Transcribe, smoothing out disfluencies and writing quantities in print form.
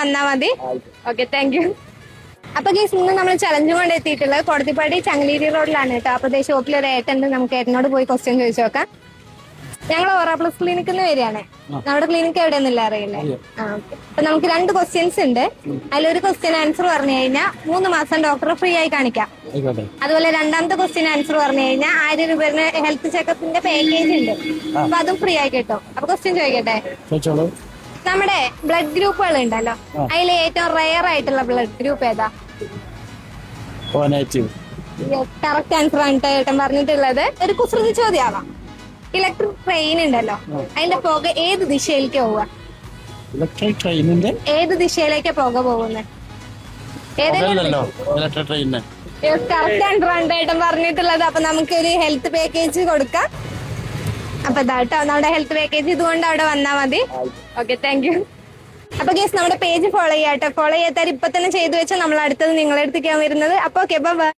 വന്നാൽ മതി. Okay, thank you. അപ്പൊ ഗീസ് ഇന്ന് നമ്മൾ ചലഞ്ചും കൊണ്ട് എത്തിയിട്ടുള്ളത് കോടതിപ്പാടി ചങ്ങലേരി റോഡിലാണ് കേട്ടോ. അപ്പൊ ഷോപ്പിൽ ഒരു ഏട്ടുണ്ട്, നമുക്ക് ഏട്ടനോട് പോയി ക്വസ്റ്റ്യൻ ചോദിച്ചു നോക്കാം. ഞങ്ങൾ ഓറ പ്ലസ് ക്ലിനിക്കിൽ നിന്ന് വരികയാണ്. നമ്മുടെ ക്ലിനിക്ക് എവിടെയെന്നില്ല അറിയില്ലേ? ഓക്കെ. അപ്പൊ നമുക്ക് 2 ക്വസ്റ്റ്യൻസ് ഉണ്ട്. അതിലൊരു ക്വസ്റ്റ്യൻ ആൻസർ പറഞ്ഞു കഴിഞ്ഞാൽ 3 മാസം ഡോക്ടറെ ഫ്രീ ആയി കാണിക്കാം. അതുപോലെ രണ്ടാമത്തെ ക്വസ്റ്റ്യൻ ആൻസർ പറഞ്ഞു കഴിഞ്ഞാൽ 1000 രൂപയുടെ ഹെൽത്ത് ചെക്കപ്പിന്റെ പാക്കേജ് ഉണ്ട്. അപ്പൊ അതും ഫ്രീ ആയി കിട്ടും. അപ്പൊ ക്വസ്റ്റ്യൻ ചോദിക്കട്ടെ? നമ്മുടെ ബ്ലഡ് ഗ്രൂപ്പുകൾ ഉണ്ടല്ലോ, അതിൽ ഏറ്റവും റയർ ആയിട്ടുള്ള ബ്ലഡ് ഗ്രൂപ്പ് ഏതാ? കറക്റ്റ് ആൻസർ ആണ് ഏട്ടൻ പറഞ്ഞിട്ടുള്ളത്. ഒരു കുസൃതി ചോദ്യമാവാം. ഇലക്ട്രിക് ട്രെയിൻ ഉണ്ടല്ലോ, അതിന്റെ പുക ഏത് ദിശയിലേക്ക് പോവുക? ഇലക്ട്രിക് ട്രെയിനിന്റെ ഏത് ദിശയിലേക്ക് പുക പോകുന്നത്? കറക്റ്റ് ആൻസർ ആണ് ഏട്ടൻ പറഞ്ഞിട്ടുള്ളത്. അപ്പൊ നമുക്ക് ഒരു ഹെൽത്ത് പാക്കേജ് കൊടുക്കാം. അപ്പൊ ഇതാട്ടോ നമ്മുടെ ഹെൽത്ത് പാക്കേജ്. ഇതുകൊണ്ട് അവിടെ വന്നാൽ മതി. Okay, thank you. അപ്പൊ ഗേസ് നമ്മുടെ പേജ് ഫോളോ ചെയ്യാട്ടോ. ഫോളോ ചെയ്യാത്തവർ ഇപ്പൊ തന്നെ ചെയ്തു വെച്ചാൽ നമ്മൾ അടുത്തത് നിങ്ങളെ അടുത്തേക്കാണ് വരുന്നത്. അപ്പൊ ഓക്കെ, ബൈ.